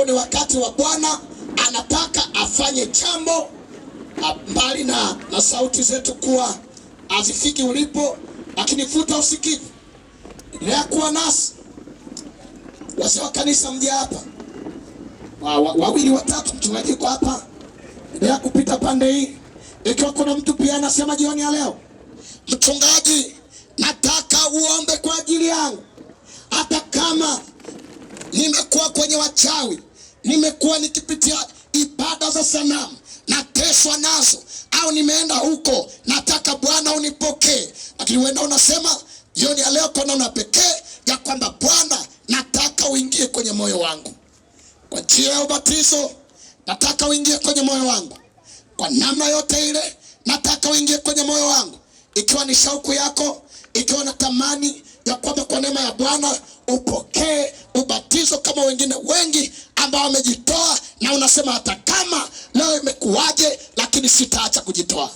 ni wakati wa Bwana, anataka afanye jambo mbali na sauti zetu kuwa hazifiki ulipo, lakini vuta usikivu. Endelea kuwa nasi. Wazee wa kanisa mje hapa. Wawili watatu mchungaji kwa hapa. Endelea kupita pande hii. Ikiwa kuna mtu pia anasema jioni ya leo, mchungaji, nataka uombe kwa ajili yangu. Hata kama nimekuwa kwenye wachawi, nimekuwa nikipitia ibada za sanamu, nateswa nazo, au nimeenda huko, nataka Bwana unipokee. Lakini wewe unasema jioni ya leo kwa namna pekee ya kwamba Bwana, nataka uingie kwenye moyo wangu. Kwa njia ya ubatizo, nataka uingie kwenye moyo wangu. Kwa namna yote ile, nataka uingie kwenye moyo wangu. Ikiwa ni shauku yako, ikiwa natamani ya kwamba kwa neema ya Bwana upokee ubatizo kama wengine wengi ambao wamejitoa, na unasema hata kama leo imekuwaje, lakini sitaacha kujitoa.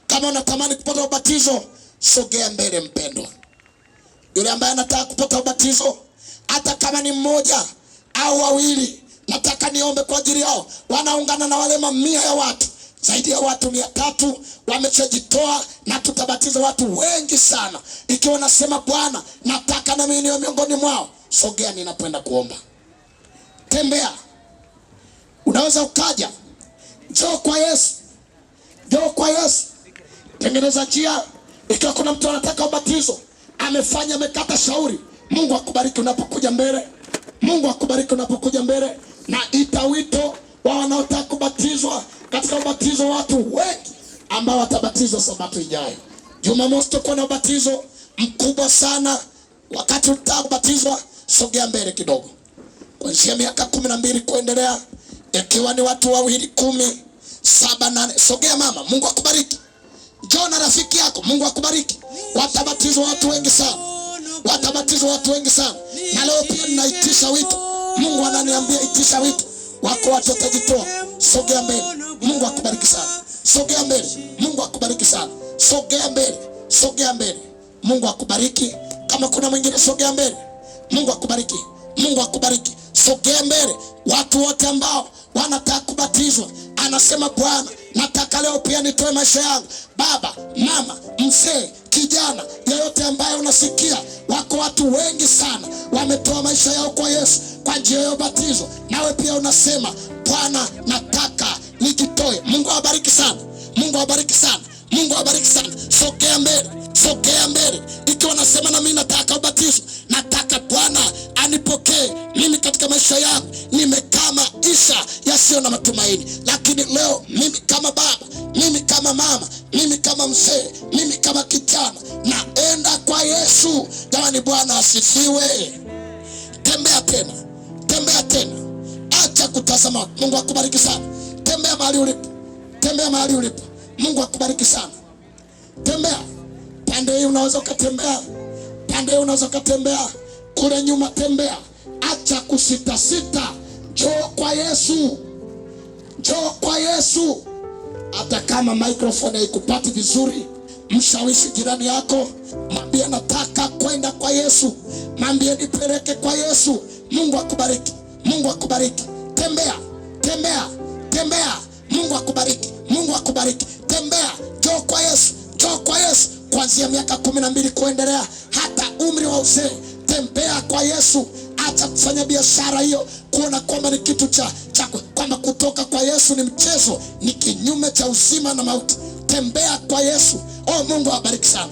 Kama unatamani kupata ubatizo, sogea mbele mpendwa. Yule ambaye anataka kupata ubatizo, hata kama ni mmoja au wawili, nataka niombe kwa ajili yao. Wanaungana na wale mamia ya watu, zaidi ya watu 300 wameshajitoa, na tutabatiza watu wengi sana. Ikiwa nasema Bwana, nataka na mimi niwe miongoni mwao, sogea ninapoenda kuomba. Tembea. Unaweza ukaja. Njoo kwa Yesu. Njoo kwa Yesu. Tengeneza njia. Ikiwa kuna mtu anataka ubatizo, amekata shauri, Mungu akubariki unapokuja mbele. Mungu akubariki unapokuja mbele. Na itawito wa wanaotaka kubatizwa katika ubatizo watu wengi ambao watabatizwa Sabato ijayo. Jumamosi tutakuwa na ubatizo mkubwa sana. Wakati utaka kubatizwa, sogea mbele kidogo. Kuanzia miaka 12 kuendelea, ikiwa ni watu wawili, 10, 7, 8, sogea mama. Mungu akubariki. Njoo na rafiki yako, Mungu akubariki. Watabatizwa watu wengi sana. Watabatizwa watu wengi sana. Na leo pia ninaitisha wito. Mungu ananiambia itisha wito. Wako watu watajitoa. Sogea mbele. Mungu akubariki sana. Sogea mbele. Mungu akubariki sana. Sogea mbele. Sogea mbele. Mungu akubariki. Kama kuna mwingine, sogea mbele. Mungu akubariki. Mungu akubariki. Sogea mbele. Watu wote ambao wanataka kubatizwa, anasema Bwana, nataka leo pia nitoe maisha yangu. Baba, mama, mzee, kijana, yeyote ambaye unasikia, wako watu wengi sana wametoa maisha yao kwa Yesu kwa njia ya ubatizo. Nawe pia unasema Bwana, nataka nijitoe. Mungu awabariki sana. Mungu awabariki sana. Mungu awabariki sana. Sogea mbele. Sogea mbele. Ikiwa nasema na mimi nataka ubatizo, nataka Bwana anipokee mimi katika maisha yangu. Nimekaa maisha yasiyo na matumaini, lakini leo mimi kama baba, mimi kama mama, mimi kama mzee, mimi kama kijana, naenda kwa Yesu. Jamani, Bwana asifiwe. Tembea tena. Tembea tena. Acha kutazama. Mungu akubariki sana. Tembea mahali ulipo. Tembea mahali ulipo. Mungu akubariki sana. Tembea. Pande hii unaweza kutembea. Pande hii unaweza kutembea. Kule nyuma tembea. Acha kusita sita. Njoo kwa Yesu. Njoo kwa Yesu. Hata kama microphone haikupati vizuri, mshawishi jirani yako, mwambie nataka kwenda kwa Yesu. Mwambie nipeleke kwa Yesu. Mungu akubariki. Mungu akubariki. Tembea. Tembea. Tembea. Mungu akubariki. Mungu akubariki. Tembea. Njoo kwa Yesu. Njoo kwa Yesu. Kuanzia miaka 12 kuendelea, hata umri wa uzee, tembea kwa Yesu. Acha kufanya biashara hiyo kuona kwamba ni kitu cha kwamba kutoka kwa Yesu ni mchezo, ni kinyume cha uzima na mauti. Tembea kwa Yesu. Oh, Mungu awabariki sana.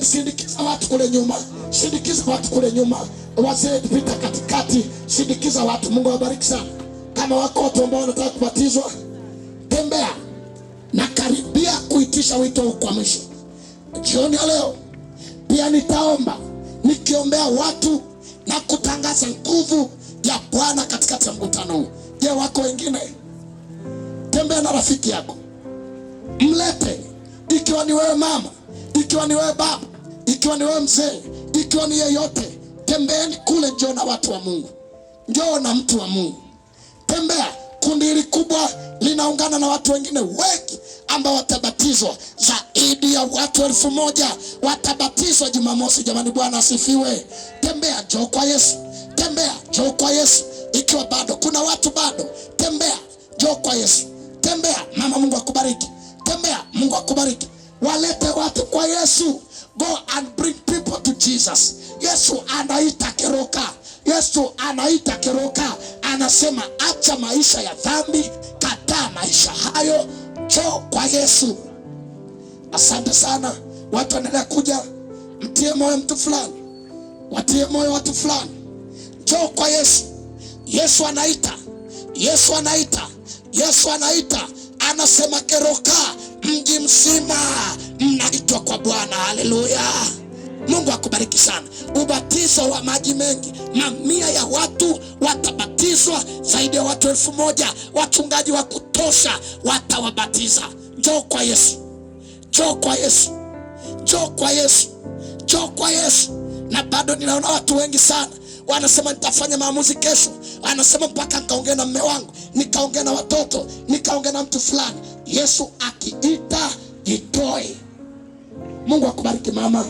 Sindikiza watu kule nyuma. Sindikiza watu kule nyuma. Wazee pita katikati. Sindikiza watu. Mungu awabariki sana. Kama wako watu ambao wanataka kubatizwa, tembea. Na karibia kuitisha wito kwa mwisho. Jioni ya leo pia nitaomba nikiombea watu na kutangaza nguvu ya Bwana katikati ya mkutano huu. Je, wako wengine? Tembea na rafiki yako. Mlete. Ikiwa ni wewe mama, ikiwa ni wewe baba, ikiwa ni wewe mzee, ikiwa ni yeyote, tembeeni kule. Njoo na watu wa Mungu. Njoo na mtu wa Mungu. Tembea. Kundi hili kubwa linaungana na watu wengine wengi ambao watabatizwa. Zaidi ya watu 1000 watabatizwa Jumamosi. Jamani, Bwana asifiwe. Tembea. Njoo kwa Yesu. Tembea. Njoo kwa Yesu. Ikiwa bado kuna watu bado kwa Yesu. Tembea mama, Mungu akubariki. Tembea, Mungu akubariki. Walete watu kwa Yesu. Go and bring people to Jesus. Yesu anaita Keroka. Yesu anaita Keroka. Anasema acha maisha ya dhambi, kataa maisha hayo, njoo kwa Yesu. Asante sana. Watu wanaendelea kuja, mtie moyo mtu fulani, watie moyo watu fulani. Njoo kwa Yesu. Yesu anaita. Yesu anaita. Yesu anaita. Anasema Keroka, mji mzima mnaitwa kwa Bwana. Haleluya. Mungu akubariki sana. Ubatizo wa maji mengi, mamia ya watu watabatizwa, zaidi ya watu 1000. Wachungaji wa kutosha watawabatiza. Njoo kwa Yesu. Njoo kwa Yesu. Njoo kwa Yesu. Njoo kwa Yesu. Na bado ninaona watu wengi sana wanasema nitafanya maamuzi kesho. Anasema mpaka nikaongea na mume wangu, nikaongea na watoto, nikaongea na mtu fulani. Yesu akiita, jitoe. Mungu akubariki mama.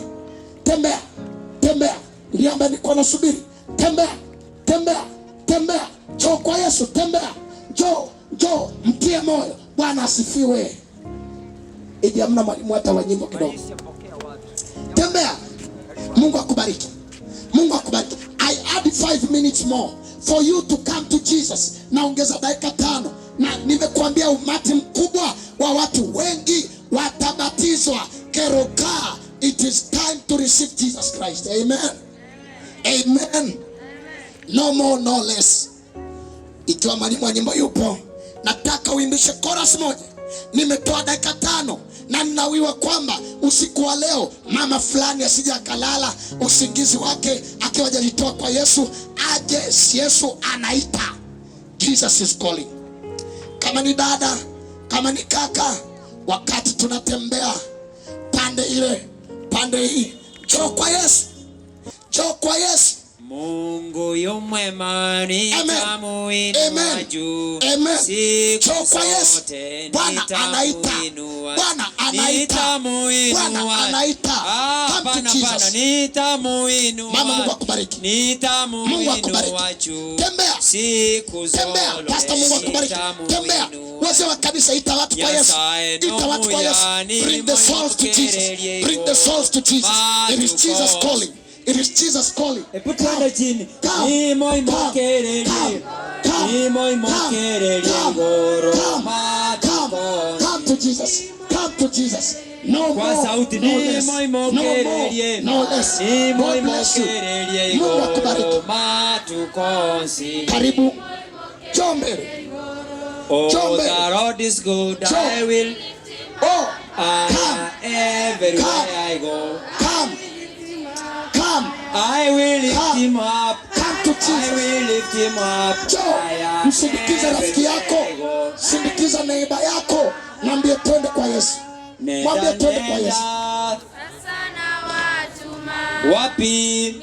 Tembea. Tembea. Niombe, niko nasubiri. Tembea. Tembea. Tembea. Njoo kwa Yesu. Tembea. Njoo. Njoo. Mtie moyo. Bwana asifiwe. Idi amna mwalimu hata wa nyimbo kidogo. Tembea. Mungu akubariki. Mungu akubariki. I add 5 minutes more for you to come to Jesus. Naongeza dakika 5. Na nimekuambia umati mkubwa wa watu wengi watabatizwa. Keroka, it is time to receive Jesus Christ. Amen. Amen. No more, no less. Ikiwa mwalimu wa nyimbo yupo, nataka uimbishe chorus moja. Nimetoa dakika 5 na ninawiwa kwamba usiku wa leo mama fulani asije akalala usingizi wake akiwa hajajitoa kwa Yesu. Aje, Yesu anaita. Jesus is calling. Kama ni dada, kama ni kaka, wakati tunatembea pande ile, pande hii, njoo kwa Yesu. Njoo kwa Yesu. Mungu yu mwema, nitamuinua juu. Njoo kwa Yesu. Bwana anaita. Bwana anaita. Bwana anaita. Come to Jesus. Nitamuinua. Mama, Mungu akubariki. Nitamuinua juu. Tembea. Tembea. Pastor, Mungu akubariki. Tembea. Wazee wa kanisa, ita watu kwa Yesu. Ita watu kwa Yesu. Bring the souls to Jesus. Bring the souls to Jesus. It is Jesus calling. It is Jesus calling. Come to Jesus. Come to Jesus. No more, no less. No more, no less. God bless you. Mungu akubariki. Karibu. Jombe. Oh, the road is good. I will. Oh, everywhere I go. Come. I will lift him up. Come to Jesus. I will lift him up. Msindikiza rafiki yako, sindikiza neighbor yako, mwambie twende kwa Yesu. Mwambie twende kwa Yesu. Wapi?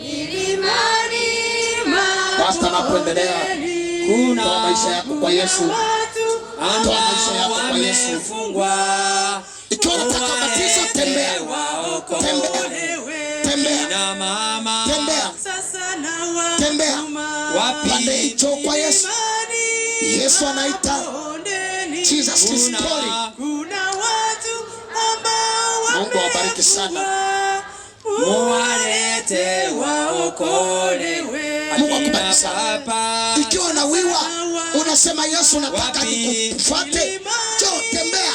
Basta napoendelea. Kuna maisha yako kwa Yesu. Toa maisha yako kwa Yesu. Ikiwa unataka batizo, tembea. Tembea. Tembea. Pande hicho kwa Yesu. Yesu anaita. Jesus is calling. Mungu awabariki sana. Muwalete waokolewe. Mungu akubariki sana. Ikiwa unawiwa, unasema Yesu nataka nikufuate, njoo tembea.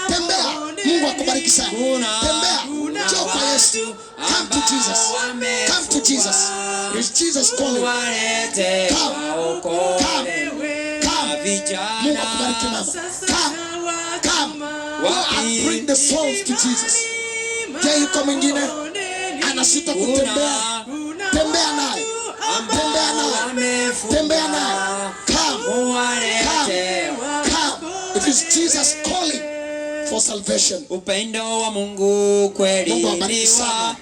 Tembea. Mungu akubariki sana. Tembea. Njoo kwa Yesu. Come to Jesus. Come to Jesus. It's Jesus calling. Come. Mungu akubariki mama. Come. Go and bring the souls to Jesus. Je, yuko mwingine anasita kutembea? Tembea naye. Tembea naye. Come. It is Jesus calling for salvation. Upendo wa Mungu kweli ni wa. Mungu abariki sana.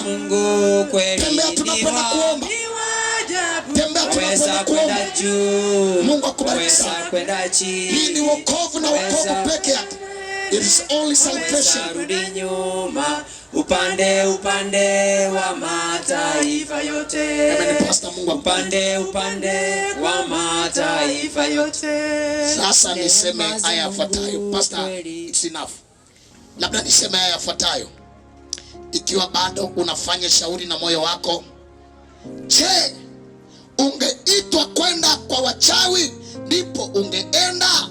Mungu kweli. Tembea tunapenda kuomba. Tembea tunapenda kuomba. Mungu akubariki sana. Hii ni wokovu na wokovu peke yake. It is only salvation. Rudi nyuma upande wa mataifa. mataifa yote. Amen. Pastor, Mungu upande wa mataifa yote. Sasa niseme haya yafuatayo. Pastor, it's enough. Labda niseme haya yafuatayo. Ikiwa bado unafanya shauri na moyo wako, je, ungeitwa kwenda kwa wachawi ndipo ungeenda?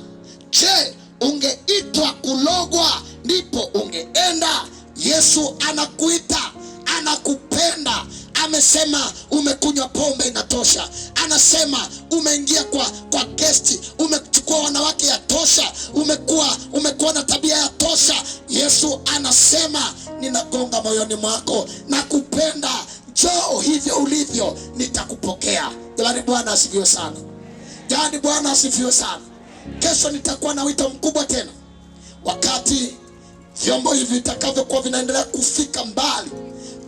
Je, ungeitwa kulogwa ndipo ungeenda? Yesu anakuita, anakupenda. Amesema umekunywa pombe inatosha. Anasema umeingia kwa guest, umechukua wanawake ya tosha, umekuwa na tabia ya tosha. Yesu anasema ninagonga moyoni mwako, nakupenda, njoo hivyo ulivyo, nitakupokea. Jamani, Bwana asifiwe sana. Jamani, Bwana asifiwe sana. Kesho nitakuwa na wito mkubwa tena, wakati vyombo hivi vitakavyokuwa vinaendelea kufika mbali.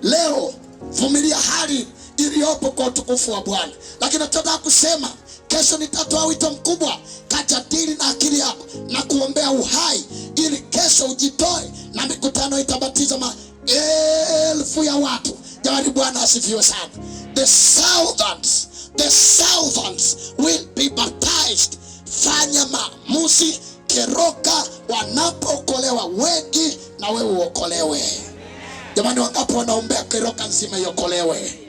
Leo vumilia hali iliyopo kwa utukufu wa Bwana. Lakini nataka kusema kesho nitatoa wito mkubwa, kajadili na akili yako na kuombea uhai, ili kesho ujitoe na mikutano itabatiza maelfu ya watu. Jamani, Bwana asifiwe sana. The thousands will be baptized. Fanya maamuzi. Keroka wanapookolewa wengi, na wewe uokolewe. Jamani, wangapi wanaombea Keroka nzima iokolewe?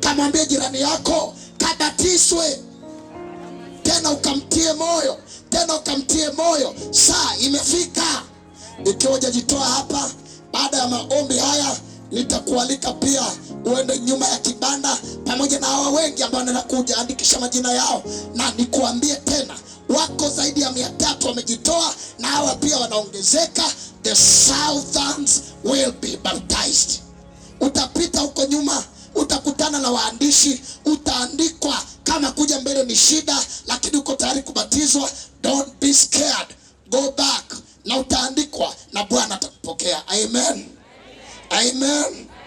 Kamwambie jirani yako kabatizwe, tena ukamtie moyo, saa imefika. Ikiwa hujajitoa hapa, baada ya maombi haya nitakualika pia uende nyuma ya kibanda pamoja na hawa wengi ambao wanakuja, andikisha majina yao, na nikuambie tena, wako zaidi ya 300 wamejitoa, na hawa pia wanaongezeka. The thousands will be baptized. Utapita huko nyuma, utakutana na waandishi, utaandikwa. Kama kuja mbele ni shida, lakini uko tayari kubatizwa, don't be scared, go back, na utaandikwa na Bwana atakupokea. Amen. Amen.